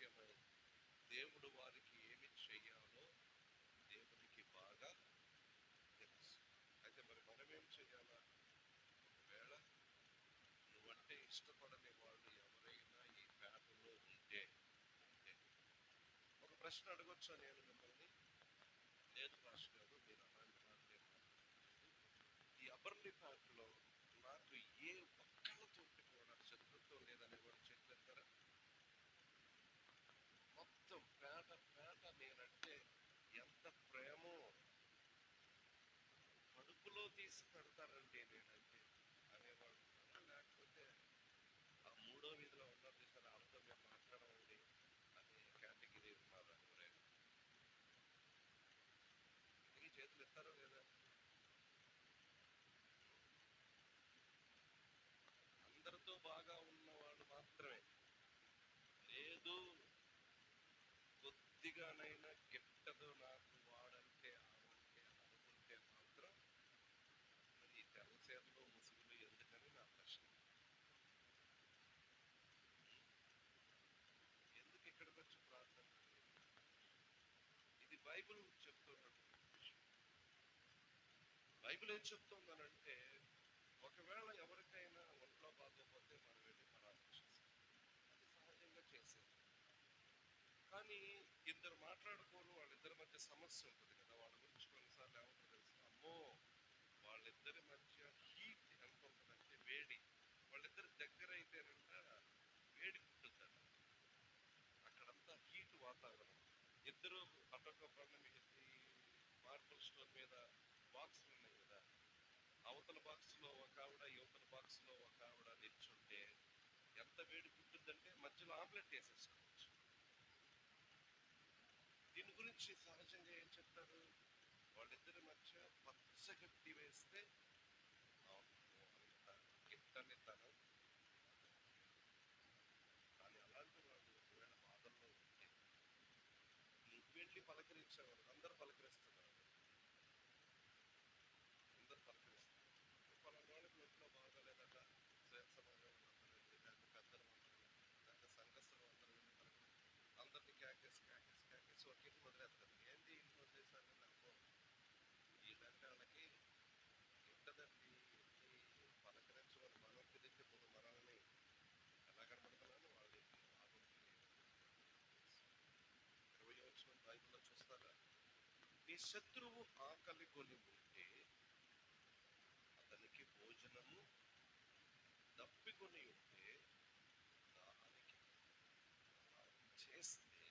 విషయమై దేవుడు వారికి ఏమి చెయ్యాలో దేవునికి బాగా తెలుసు. అయితే మరి మనమేం చెయ్యాలా? ఒకవేళ నువ్వంటే ఇష్టపడని వాళ్ళు ఎవరైనా ఈ పేటలో ఉంటే ఒక ప్రశ్న అడగొచ్చా నేను మిమ్మల్ని? లేదు పాస్టర్ గారు, మీరు అలాంటి మాటలే మాట్లాడలేదు. ఈ అబర్లి పేటలో నాకు ఏ ఒక్కళ్ళతోటి కూడా శత్రుత్వం లేదనేవాడు చెప్పేస్తారా? మొత్తం పేట పేట నేనంటే ఎంత ప్రేమో కడుపులో తీసి పెడతారండి నేనంటే అనేవాడు ఉన్నారా? లేకపోతే ఆ మూడో వీధిలో ఉన్నారు చూసారు, వాళ్ళతో మేము మాట్లాడమండి అనే కేటగిరీ ఉన్నారా ఎవరైనా? ఇంతకీ చేతులు ఎత్తారో లేదా? అందరితో బాగా ఉన్నవాడు మాత్రమే. లేదు, కొద్దిగానైనా గిట్టదు నాకు వాడంటే ఆవంటే అనుకుంటే మాత్రం మరి ఈ తెల్లచీరలు ముసుగులు ఎందుకని నా ప్రశ్న. ఎందుకు ఇక్కడికి వచ్చి ప్రార్థన? ఇది బైబిల్ చెప్తున్నటువంటి విషయం. బైబిల్ ఏం చెప్తుందనంటే, ఒకవేళ ఎవరికైనా ఒంట్లో బాగోపోతే మనం వెళ్ళి పరామర్శిస్తాం, అది సహజంగా చేసేది. కానీ ఇద్దరు మాట్లాడుకోరు, వాళ్ళిద్దరి మధ్య సమస్య ఉంటుంది కదా, వాళ్ళ గురించి కొన్నిసార్లు ఏమంటారు తెలుసు, అమ్మో వాళ్ళిద్దరి మధ్య హీట్ ఎంత ఉంటుందంటే వేడి, వాళ్ళిద్దరి దగ్గర అయితేనంట వేడి పుట్టుద్దంట, అక్కడంతా హీట్ వాతావరణం. ఇద్దరు అటొక బండ మీద మార్బుల్ స్టోర్ మీద బాక్సులు ఉన్నాయి కదా, అవతల బాక్స్ లో ఒక ఆవిడ యువతల బాక్స్ లో ఒక ఆవిడ నిల్చుంటే ఎంత వేడి పుట్టిందంటే మధ్యలో ఆమ్లెట్ వేసేసుకోవచ్చు. దీని గురించి సహజంగా ఏం చెప్తారు, వాళ్ళిద్దరి మధ్య పచ్చగడ్డి వేస్తే అంత గిట్టని తనం. కానీ అలాంటి వాళ్ళు ఒకవేళ బాధల్లో ఉంటే నువ్వు వెళ్ళి పలకరించేవాళ్ళు, అందరు పలకరిస్తున్నారు, అందరు పలకరిస్తున్నారు. పలానా వాళ్ళకి ఒంట్లో బాగాలేదట, సమాజం అందరూ వెళ్ళి, లేకపోతే పెద్దలు అందరూ వెళ్ళి, లేకపోతే సంఘస్థులు అందరూ వెళ్ళి పలకరి, అందరినీ క్యాకేసి ఒక ఇంటిని వదిలేస్తారు. ఏంటి ఇంటిని వదిలేసారని అమ్మో వీళ్ళంటే వాళ్ళకి గిట్టదండి, వెళ్ళి పలకరించమని మనం పిలిస్తే ముందు మనల్ని ఎలా కనబడుతున్నాను వాళ్ళు 20వ బైబిల్లో చూస్తారా, నీ శత్రువు ఆకలి కొని ఉంటే అతనికి భోజనము, దప్పికొని ఉంటే దానికి చేస్తే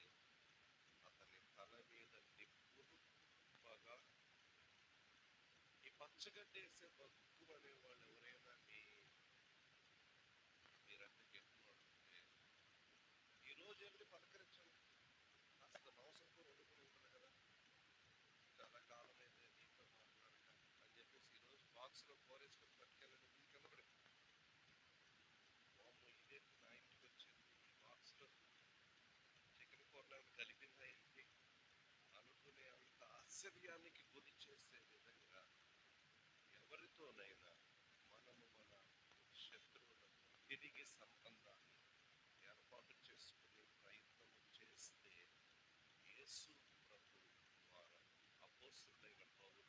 అతని తల మీద నిప్పులు బాగా. ఈ పచ్చగడ్డేసే బతుకు అనే వాళ్ళు ఎవరైనా మీరంటే గెలుపున్నాడు ఉంటే ఈ రోజు వెళ్ళి పలకరించండి, కాస్త మాంసం కూర వండుకుని ఉంటుంది కదా, చాలా కాలం అయితే నీతో మాట్లాడక అని చెప్పేసి ఈరోజు బాక్స్లో కూరేసుకొని పట్టుకెళ్ళండి, మీ కింద పడిపోయింది. వామ్మో ఇదేంటి నా ఇంటికి వచ్చింది, ఈ బాక్స్లో చికెన్ కూరలను కలిపిందా ఏంటి అనుకునే అంత ఆశ్చర్యానికి గురి చేసే విధంగా ఎవరితోనైనా మనము మన శత్రువులకు తిరిగి సంబంధాన్ని ఏర్పాటు చేసుకునే ప్రయత్నం చేస్తే యేసు ప్రభు ద్వారా అపోస్తలుడైన పౌలు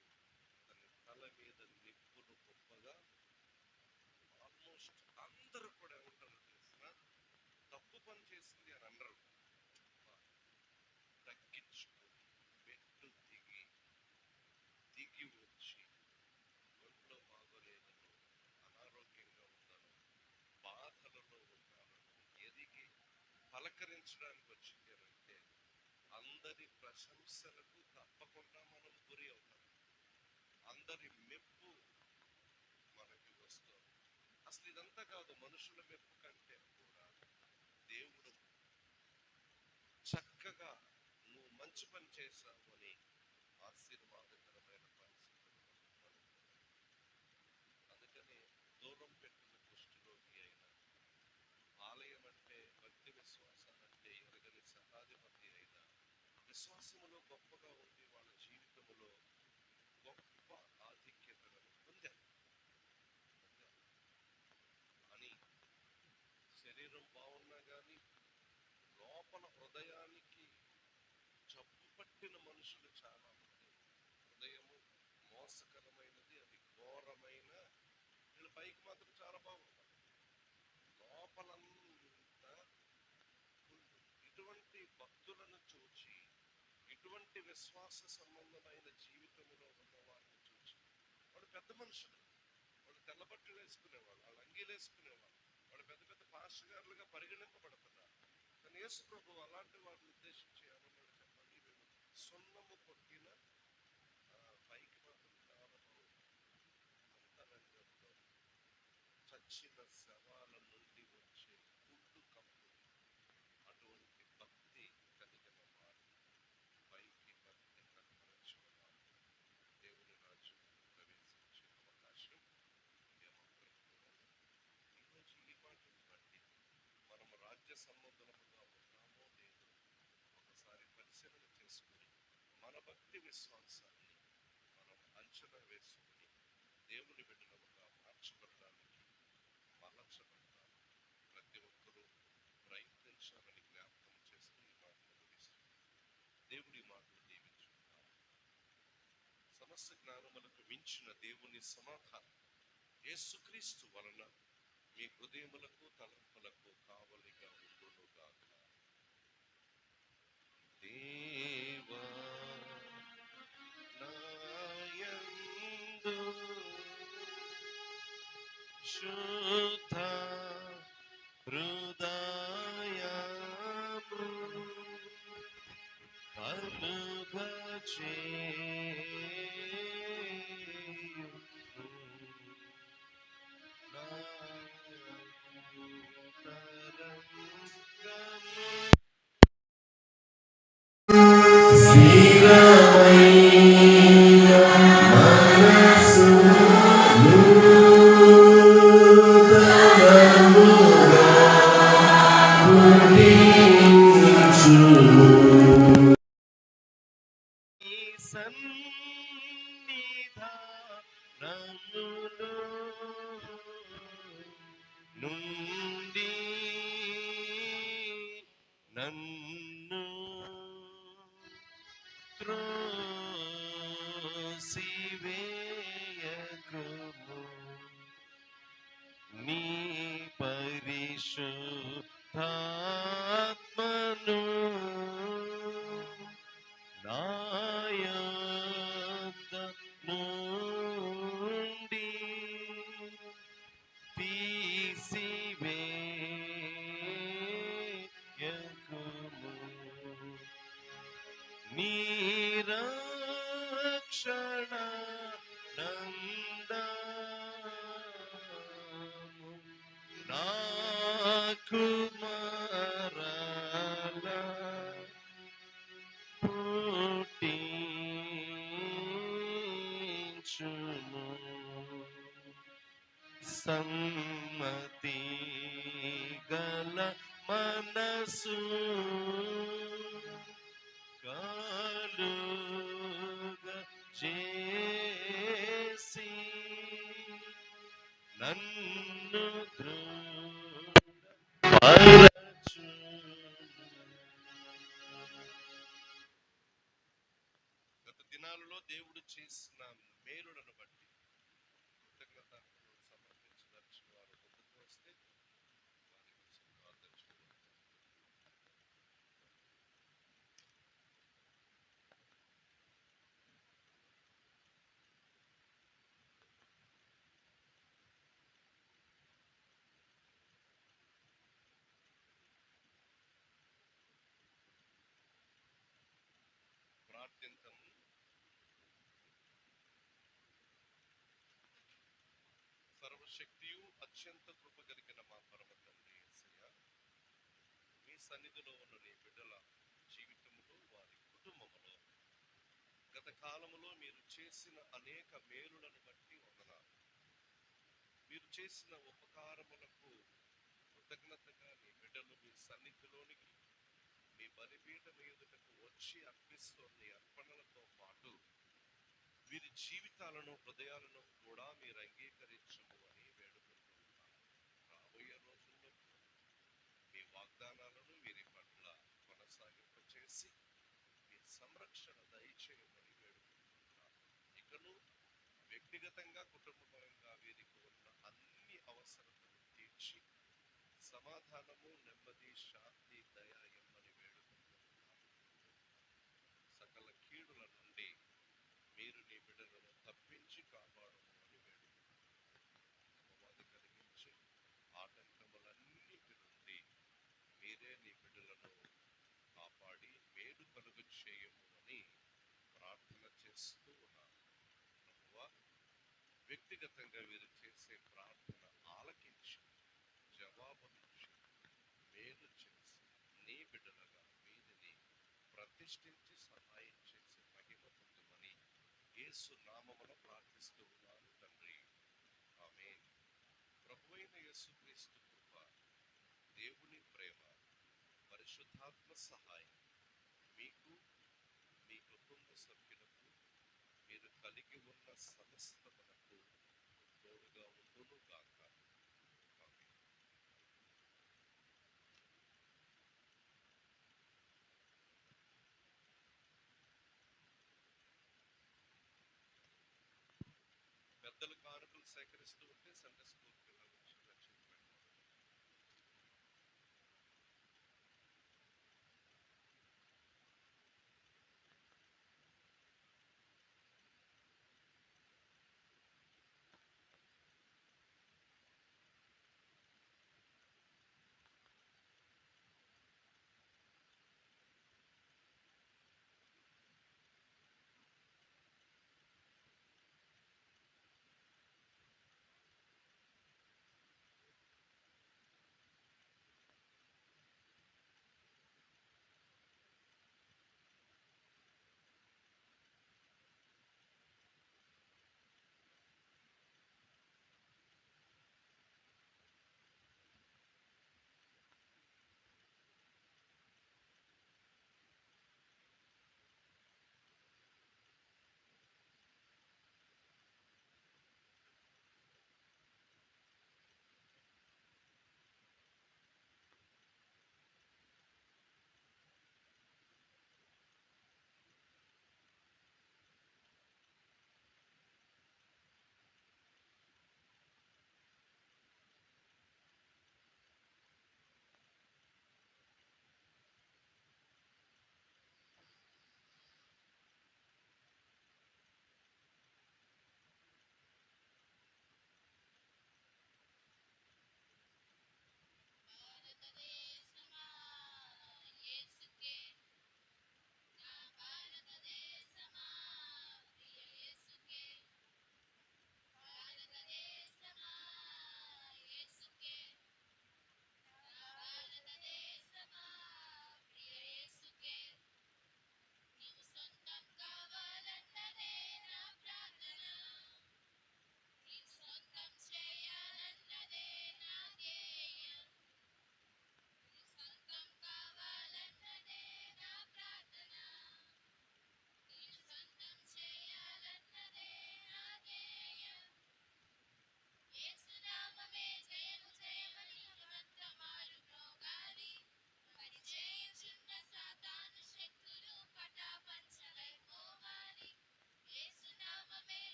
తన తల మీద నిప్పులు గొప్పగా, ఆల్మోస్ట్ అందరూ కూడా ఏమంటారు తెలిసిన, తప్పు పని చేసింది అని అనరు, తగ్గించుకొని మెట్టు దిగి వచ్చి ఒంట్లో బాగోలేదను, అనారోగ్యంగా ఉన్నాను, బాధలలో ఉన్నాను ఎదిగి పలకరించడానికి వచ్చింది అని అంటే అందరి ప్రశంసలకు తప్పకుండా మనం గురి అవుతాం, అందరి మెప్పు మనకి వస్తుంది. అసలు ఇదంతా కాదు, మనుషుల మెప్పు కంటే కూడా దేవుడు చక్కగా నువ్వు మంచి పని చేశావు అని ఆశీర్వాదకరమైన పరిస్థితులు. అందుకని దూరం పెట్టిన కుష్ఠరోగి అయిన, ఆలయం అంటే భక్తి విశ్వాసాలంటే ఎరగని సహాధిపతి అయిన, విశ్వాసములో గొప్పగా ఉండి వాళ్ళ జీవితములో గొప్ప ఆధిక్యతలను పొందారు. అని శరీరం బాగున్నా కానీ లోపల హృదయానికి జబ్బు పట్టిన మనుషులు చాలా మంది. హృదయము మోసకరమైనది, అది ఘోరమైన. వీళ్ళ పైకి మాత్రం చాలా బాగుంటారు, లోపలంతా కుళ్ళు. ఇటువంటి భక్తులను చూచి, ఇటువంటి విశ్వాస సంబంధమైన జీవితంలో ఉన్న వారిని చూచి, వాళ్ళు పెద్ద మనుషులు, వాళ్ళు తెల్ల బట్టలు వేసుకునేవాళ్ళు, వాళ్ళు అంగీలు వేసుకునేవాళ్ళు, వాళ్ళు పెద్ద పెద్ద పాస్టర్ గారులుగా పరిగణింపబడుతున్నారు. కానీ యేసు ప్రభు అలాంటి వారిని ఉద్దేశించి ఏమన్నాడు చెప్పండి? వీళ్ళు సున్నము కొట్టిన, పైకి మాత్రం చాలా బాగుంది, అంతరంగంలో చచ్చిన శవాల నుండి వచ్చే కుళ్ళు కప్పు. అటువంటి భక్తి కలిగిన వారు, పైకి భక్తి కనపరచిన వారు దేవుని రాజ్యంలో ప్రవేశించే అవకాశం ఏమాత్రం ఉండదు. ఈరోజు ఈ మాటను బట్టి మనము రాజ్య సంబంధులముగా ఉన్నామో లేదో ఒకసారి పరిశీలన చేసుకుని, మన భక్తి విశ్వాసాన్ని మనం అంచనా వేసుకుని దేవుని బిడ్డలముగా మార్చబడడానికి, మలచబడడానికి ప్రతి ఒక్కరూ ప్రయత్నించాలని జ్ఞాపకం చేస్తూ ఈ మాటలు ముగిస్తున్నాను. దేవుడి మాటలు దీవించుకుంటాం. సమస్త జ్ఞానములకు మించిన దేవుని సమాధానం యేసుక్రీస్తు వలన మీ హృదయములకు తలంపులకు కావలిగా ఉండునుగాక. దేవా నాయందు శుద్ధ హృదయము కలుగజేయుము. నుండి నన్ను త్రోసివేయకుము. నీ పరిశుద్ధాత్మను నా యొద్ద నుండి తీసివేయకుము. నీ రక్షణ నందము నాకు మరల పుట్టించుము. సమ్మతి గల మనసు కలుగజేసి నన్ను దృఢపరచుము. గత దినాలలో దేవుడు చేసిన మేలులను బట్టి కృతజ్ఞత సమర్పించదలిచిన వారు ముందుకు వస్తే వారి కోసం ప్రార్థన చేద్దాం. ప్రార్థింతము. సర్వశక్తియు అత్యంత కృప కలిగిన మా పరమ తండ్రి యేసయ్య, మీ సన్నిధిలో ఉన్న నీ బిడ్డల జీవితములో, వారి కుటుంబములో గత కాలములో మీరు చేసిన అనేక మేలులను బట్టి వందనాలు. మీరు చేసిన ఉపకారములకు కృతజ్ఞతగా నీ బిడ్డలు మీ సన్నిధిలోనికి, మీ బలిపీఠం ఎదుటకు వచ్చి అర్పిస్తున్న ఈ అర్పణలతో పాటు వీరి జీవితాలను, హృదయాలను కూడా మీరు అంగీకరించము అని వేడుకుంటున్నాను. రాబోయే రోజుల్లో మీ వాగ్దానాలను వీరి పట్ల సంరక్షణ దయచేయమని వేడుకుంటున్నాను. ఇకను వ్యక్తిగతంగా కుటుంబపరంగా వీరికి ఉన్న అన్ని అవసరతలు తీర్చి సమాధానము నెమ్మది శాంతి దయ ఇమ్మని వేడుకుంటున్నాను. సకల కీడుల నుండి మీరు నీ బిడ్డలను తప్పించి కాపాడము అని వేడుకుంటున్నాను. అపవాది కలిగించే ఆటంకములన్నిటి నుండి మీరే నీ బిడ్డలను కాపాడి మేలు కలుగు చేయము అని ప్రార్థన చేస్తూ ఉన్నాను. ప్రభువా, వ్యక్తిగతంగా వీరు చేసే ప్రార్థన ఆలకించి జవాబునిచ్చి మేలు చేసి నీ బిడ్డలుగా వీరిని ప్రతిష్ఠించి సహాయం చేసి మహిమ పొందుమని యేసు నామమున ప్రార్థిస్తూ ఉన్నాను తండ్రి. ఆమేన్. ప్రభువైన యేసుక్రీస్తు కృప, దేవుని ప్రేమ, పరిశుద్ధాత్మ సహాయం మీకు, మీ కుటుంబ సభ్యులకు, మీరు కలిగి ఉన్న సమస్తమునకు తోడుగా ఉండును గాక. ఆమేన్. పెద్దలు కానుకలు సేకరిస్తూ ఉంటే సండే స్కూల్ పిల్లల నుంచి రక్షించబడి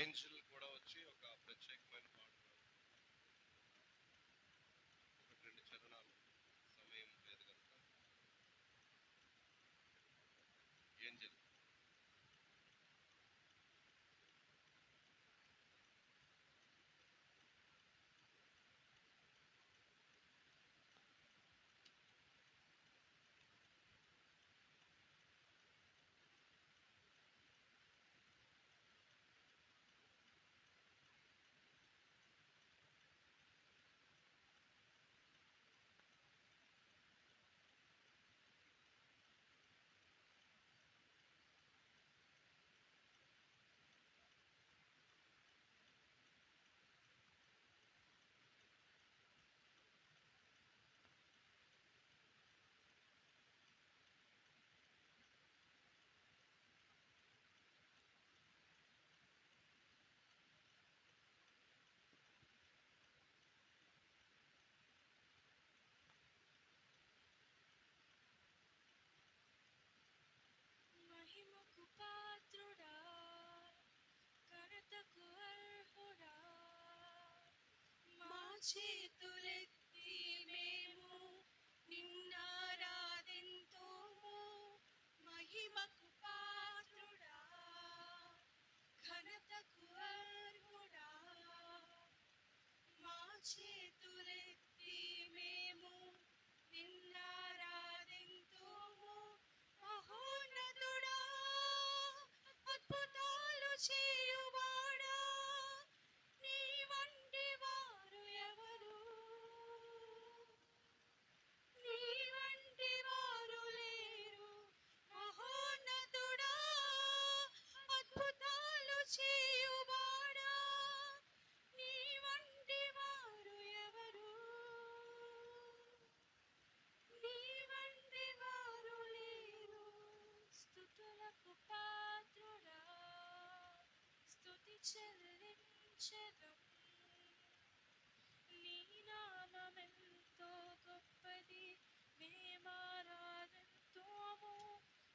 ఏంజల్ కూడా వచ్చి ఒక ప్రత్యేకమైన పాట ఒకటి రెండు చరణాలు, సమయం లేదు కనుక. ఏంజల్ మహిమకు పాత్రుడా, ఘనతకు అర్హుడా, మా చేతులెత్తి మేము నిన్నారాధింతుము. మహిమకు పాత్రుడా, ఘనతకు అర్హుడా, మా చేతులెత్తి మేము నిన్నారాధింతుము. మహోన్నతుడా, అద్భుతాలు చేయువాడా, నీ వంటి వారు ఎవరు? నీ వంటి వారు లేరు. మహోన్నతుడా, అద్భుతాలు చేయువాడా, నీ వంటి వారు ఎవరు? నీ వంటి వారు లేరు. స్తుతులకు పాత్రుడా, స్తుతి చెల్లించెదం. నీ నామమెంతో గొప్పది, మేమారాధింతుము.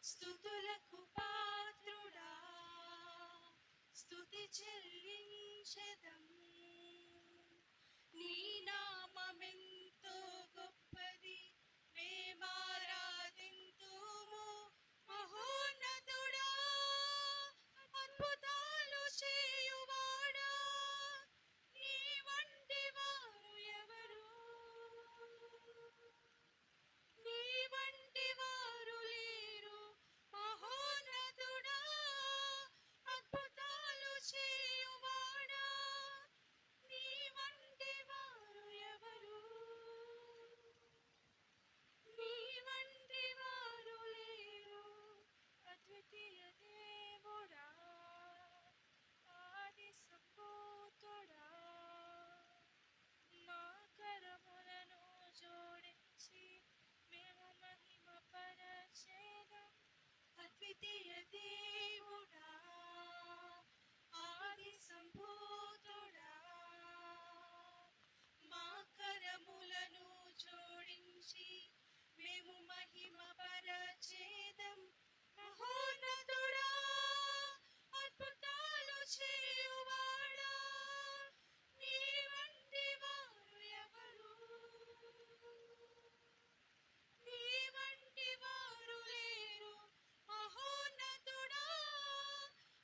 స్తుతులకు పాత్రుడా, స్తుతి చెల్లించెదం. నీ నామమెంతో గొప్పది, మేమారాధింతుము. మహోన్నతుడా, అద్భుతాలు చేయువాడా, నీ వంటి వారు ఎవరు? నీ వంటి వారు లేరు. మహోన్నతుడా, అద్భుతాలు చేయువాడా, నీ వంటి వారు ఎవరు? నీ వంటి వారు లేరు. అద్వితీయ దేవుడా, ఆది సంభూతుడా, మా కరములను జోడించి మేము మహిమ పరచెదం. అద్వితీయ దేవుడా, ఆది సంభూతుడా, మా కరములను జోడించి మేము మహిమ పరచెదం. మహోన్నతుడా, అద్భుతాలు చేయువాడా, నీ వంటి వారు ఎవరు? నీ వంటి వారు లేరు. మహోన్నతుడా,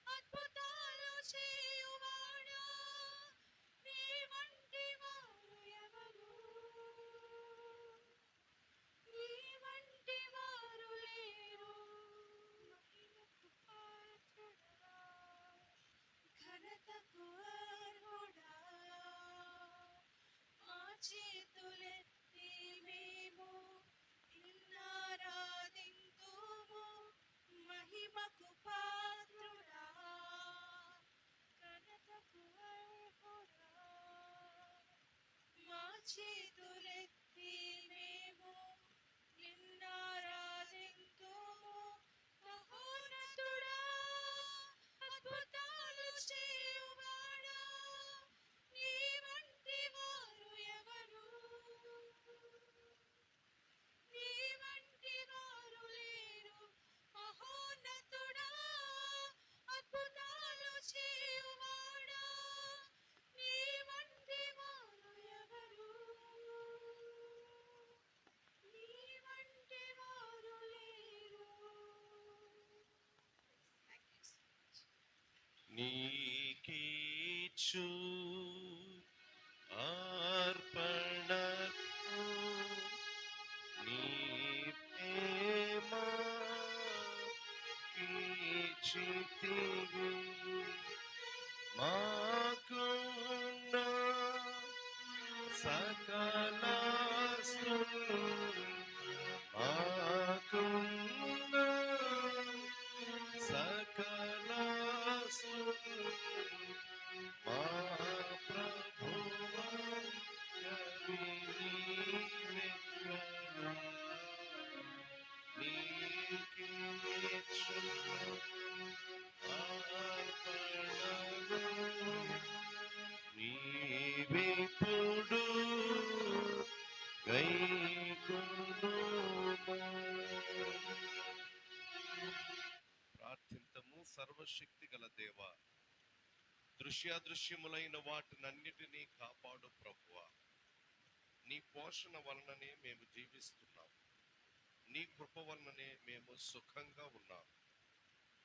అద్భుతాలు చేయువాడా, నీ వంటి వారు ఎవరు? నీ వంటి వారు లేరు. మహిమకు పాత్రుడా, ఘనతకు అర్హుడా, మా చేతులెత్తి మేము నిన్నారాధింతుము. మహిమకు పాత్రుడా, ఘనతకు అర్హుడా, మా చేతులెత్తి మేము నిన్నారాధింతుము. మహోన్నతుడా, అద్భుతాలు చేయువాడా, నీ వంటి వారు ఎవరు? నీ వంటి వారు లేరు. మహోన్నతుడా, అద్భుతాలు చేయువాడా, నీకీచు అర్పణకు నీ ప్రేమ ఇచ్చితివి మాకున్న సకల స్తుతులు మాకున్న సకల స్తుతులు మా ప్రభువా నీవెక్కడా నీకిచ్చు అర్పణలు నీవిప్పుడు గైకొనుమా. ప్రార్థింతము. సర్వశక్తి గల దేవా, దృశ్యాదృశ్యములైన వాటినన్నిటినీ కాపాడు ప్రభువా. నీ పోషణ వలననే మేము జీవిస్తున్నాం, నీ కృప వలననే మేము సుఖంగా ఉన్నాం.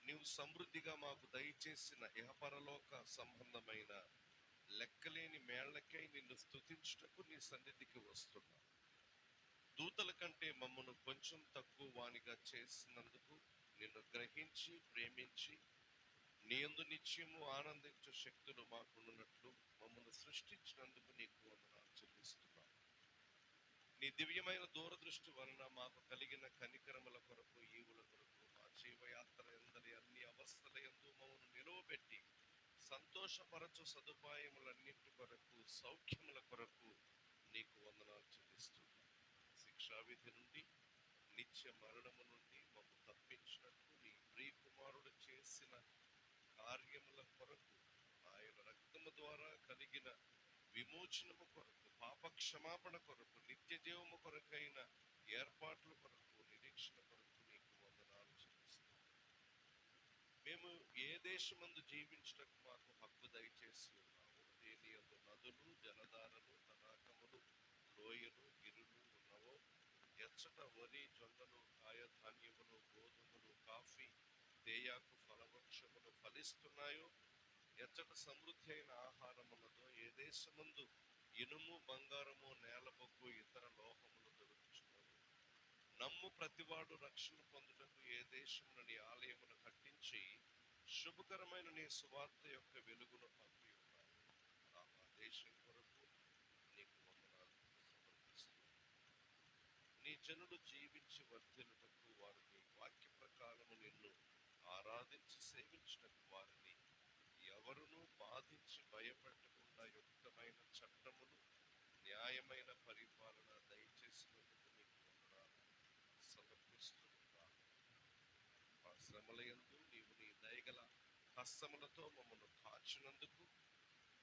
నీవు సమృద్ధిగా మాకు దయచేసిన ఇహపరలోక సంబంధమైన లెక్కలేని మేళ్లకై నిన్ను స్తుతించుటకు నీ సన్నిధికి వస్తున్నాం. దూతల కంటే మమ్మను కొంచెం తక్కువ వానిగా చేసినందుకు, నిన్ను గ్రహించి ప్రేమించి నీ యందు నిత్యము ఆనందించే శక్తులు మాకున్నట్లు మమ్మల్ని సృష్టించినందుకు నీకు వందనాలు చెల్లిస్తున్నాం. నీ దివ్యమైన దూరదృష్టి వలన మాకు కలిగిన కనికరముల కొరకు, ఈవుల కొరకు, మా జీవయాత్ర ఎందరి అన్ని అవస్థల యందు మమ్మను నిలువబెట్టి సంతోషపరచు సదుపాయములన్నింటి కొరకు, సౌఖ్యముల కొరకు నీకు వందనాలు చెల్లిస్తున్నాం. శిక్షావిధి నుండి, నిత్య మరణము నుండి మమ్ము తప్పించినట్లు నీ ప్రియకుమారుడు చేసిన కార్యముల కొరకు, ఆయన రక్తము ద్వారా కలిగిన విమోచనము కొరకు, పాప క్షమాపణ కొరకు, నిత్య జీవము కొరకైన ఏర్పాట్ల కొరకు, నిరీక్షణ కొరకు నీకు వందనాలు చెల్లిస్తున్నాం. మేము ఏ దేశమందు జీవించటకు మాకు హక్కు దయచేసి ఉన్నాము, దేని యందు నదులు, జలధారలు, తడాకములు, లోయలు, గిరులు ఉన్నవో, ఎచ్చట వరి, జొన్నలు, కాయధాన్యములు, గోధుమలు, కాఫీ, తేయాకు ఫలవృక్షములు ఫలిస్తున్నాయో, ఎచ్చట సమృద్ధి అయిన ఆహారములతో, ఏ దేశమందు ఇనుము, బంగారము, నేలబొగ్గు, ఇతర లోహములు దొరుకుచున్నవి, నమ్ము ప్రతివాడు రక్షణ పొందుటకు ఏ దేశమున నీ ఆలయమును కట్టించి శుభకరమైన నీ సువార్త యొక్క వెలుగును పంపి ఉన్నావు. ఆ దేశం కొరకు నీకు వందనాలు సమర్పిస్తున్నాను. నీ జనులు జీవించి వర్ధిల్లుటకు, వారు నీ వాక్య ప్రకారము నిన్ను ఆరాధించి సేవించుటకు, వారిని ఎవరునూ బాధించి భయపెట్టకుండా యుక్తమైన చట్టములు, న్యాయమైన పరిపాలన దయచేసినందుకు నీకు వందనాలు సమర్పిస్తున్నాను. మా శ్రమలయందు నీవు నీ దయగల హస్తములతో మమ్మను కాచినందుకు,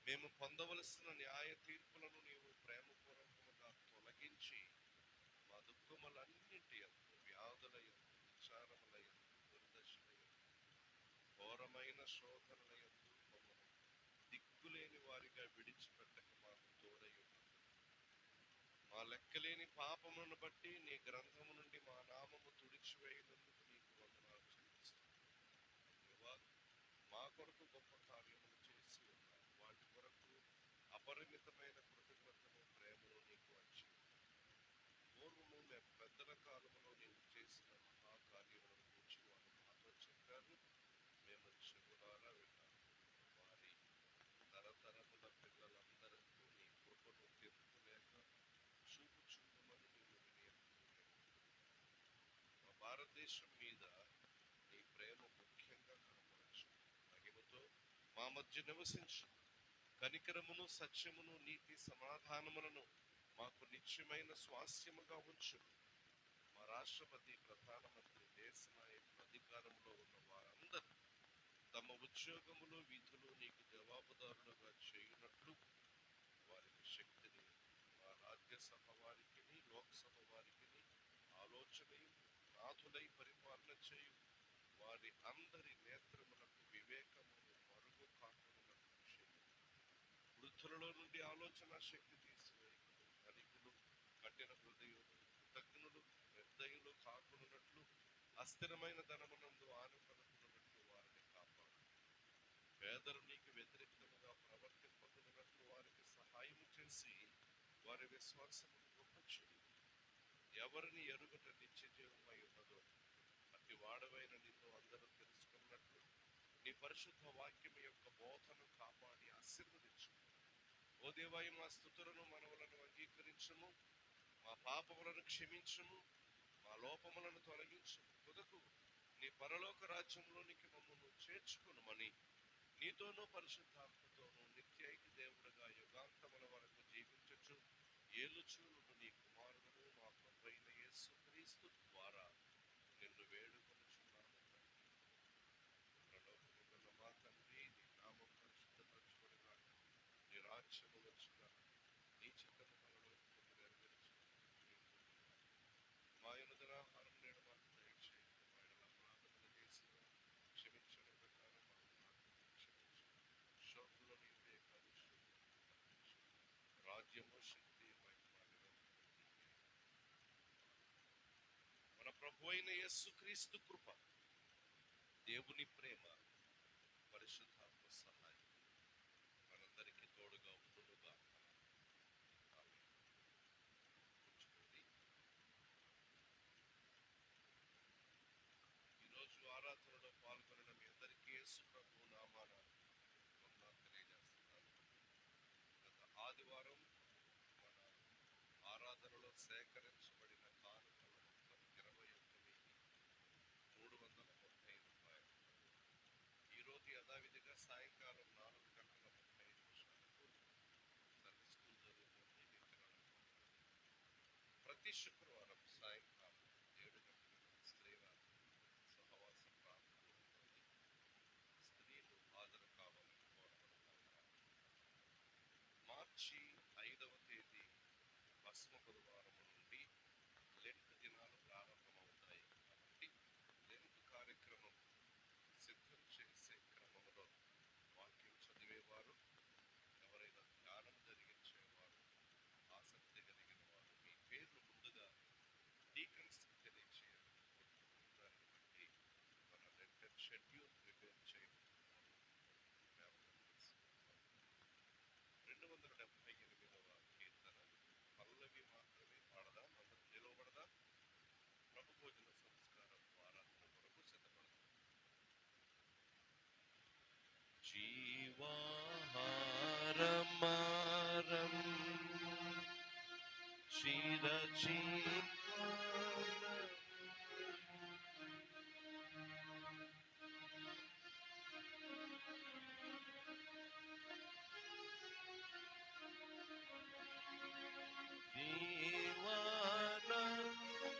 మేము పొందవలసిన న్యాయ తీర్పులను నీవు ప్రేమపూర్వకముగా తొలగించి, మా దుఃఖములన్నింటి యందు, వ్యాధుల యందు, విచారముల యందు, దుర్దశల యందు, ఘోరమైన శోధనల యందు మమ్మను దిక్కులేని వారిగా విడిచిపెట్టక మాకు తోడై ఉన్నది. మా లెక్కలేని పాపములను బట్టి నీ గ్రంథము నుండి మా నామము తుడిచివేయనందుకు నీకు వందనాలు చెల్లిస్తున్నాను. దేవా, మా కొరకు గొప్ప కార్యములు చేసి ఉన్నావు. వాటి కొరకు అపరిమితమైన కృతజ్ఞతను, ప్రేమను నీకు వచ్చి పూర్వము మేము పెద్దల కాలములో నీవు చేసిన మహాకార్యములను గూర్చి వారు మాతో చెప్పారు, మేము చెవులారా విన్నాము. వారి తరతరముల పిల్లలందరికీ నీ కృపను తెలుపులేక చూపుచుండమని నిన్ను వినియోగించుకున్నాము. మా భారతదేశం మీద నీ ప్రేమ ముఖ్యంగా కనపరచు. మహిమతో మా మధ్య నివసించు. కనికరమును, సత్యమును, నీతి, సమాధానములను మాకు నిత్యమైన స్వాస్థ్యముగా ఉంచు. మా రాష్ట్రపతి, ప్రధానమంత్రి, దేశ నాయకులు, అధికారంలో ఉన్న వారందరూ తమ ఉద్యోగములు, విధులు నీకు జవాబుదారులుగా చేయునట్లు వారికి శక్తిని, మా రాజ్యసభ వారికి, లోక్సభ వారికి ఆలోచనయు, నాథులై పరిపాలన చేయు. వారి అందరి నేత్రములకు వివేకమును మరుగు కాకున్నట్లు చేయు. వృద్ధులలో నుండి ఆలోచన శక్తి తీసివేయు. ధనికులు, కఠిన హృదయులు, కృతజ్ఞులు, నిర్దయులు కాకున్నట్లు, అస్థిరమైన ధనమునందు ఆనుకొనుకున్నట్లు వారిని కాపాడు. పేదలు నీకు వ్యతిరేక్తముగా ప్రవర్తింపకున్నట్లు వారికి సహాయం చేసి వారి విశ్వాసమును గొప్ప చేయి. ఎవరిని ఎరుగట నిత్య జీవమై ఉన్నదో అతి వాడవైన నిన్ను అందరూ తెలుసుకున్నట్లు నీ పరిశుద్ధ వాక్యం యొక్క బోధను కాపాడి ఆశీర్వదించు. ఓ దేవాయి, మా స్తుతులను మనవులను అంగీకరించుము, మా పాపములను క్షమించుము, మా లోపములను తొలగించుము. తుదకు నీ పరలోక రాజ్యంలోనికి మమ్మల్ని చేర్చుకునుమని నీతోనూ పరిశుద్ధాత్మతోనూ నిత్యైకి దేవుడుగా యుగాంతముల వరకు జీవించుచు ఏలుచూనుడు నీ కుమారుడును మా ప్రభువైన యేసుక్రీస్తు ద్వారా నిన్ను వేడుకొనుచున్నాము తండ్రి. పరలోకమందున్న మా తండ్రి, నీ నామం పరిశుద్ధపరచబడుగాక, నీ రాజ్యము వచ్చుగాక, నీ చిత్తము పరలోకమందు నెరవేర్చుకొనుటకు మా యునదనాహారం నేడు మాకు దయచేయండి. మా యెడల అపరాధములు చేసిన క్షమించని ప్రకారం మా అపరాధములను క్షమించు. శోధనలో నీవే కాదు, శోధనను తప్పించు. రాజ్యము, శక్తి, మహిమ నిరంతరము నీవే. మన ప్రభు అయిన యేసుక్రీస్తు కృప, దేవుని ప్రేమ, పరిశుద్ధాత్మ సహాయం మనందరికీ తోడుగా ఉండునుగాక. ఆమేన్. కూర్చోండి. ఈరోజు ఆరాధనలో పాల్గొనడం మీ అందరికీ యేసు ప్రభు నామాన వందనాలు తెలియజేస్తున్నాను. గత ఆదివారం మన ఆరాధనలో సేకరించబడిన కానుకల మొత్తం 21,330 రూపాయలు. ఈరోజు యథావిధిగా సాయంకాలం 4:35 సండే స్కూల్ జరుగుతుంది. విత్తనాల ప్రతి శుక్రవారం సాయంకాలం 7 గంటలకు స్త్రీవారి సహవాస ప్రార్థన ఉంటుంది. స్త్రీలు హాజరు కావాలని కోరబడతారు. మార్చి 5వ తేదీ భస్మ గురువారం నుండి లెంట్ దినాలు ప్రారంభమవుతాయి. కాబట్టి లెంట్ కార్యక్రమం సిద్ధం చేసే క్రమంలో వాక్యం చదివేవారు, ఎవరైనా ధ్యానం జరిగించేవారు, ఆసక్తి కలిగిన వారు మీ పేర్లు ముందుగా డీకన్స్కి తెలియచేయాలి. దాన్ని బట్టి మన లెంటన్ షెడ్యూల్ ప్రిపేర్ చేయబడుతున్నాము. జ్ఞాపకం చేసుకుంటాం. 278వ కీర్తన పల్లవి మాత్రమే పాడదాం. అందరం నిలవబడదాం. ప్రభు భోజన సంస్కారం ఆరాధన కొరకు సిద్ధపడదాం. జీవాహారమారం జీవన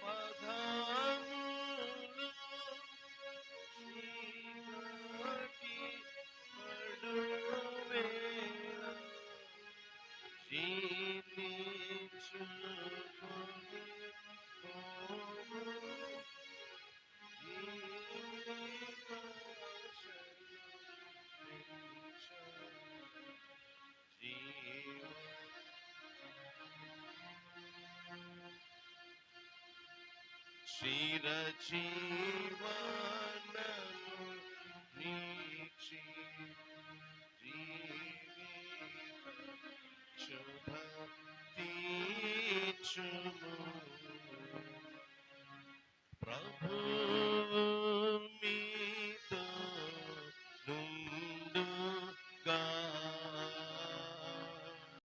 పదములు చీకటి పడువేళ జీవించుకొని పోవు చిరజీవనము నీచి జీవిత శుభ తీర్చుము ప్రభు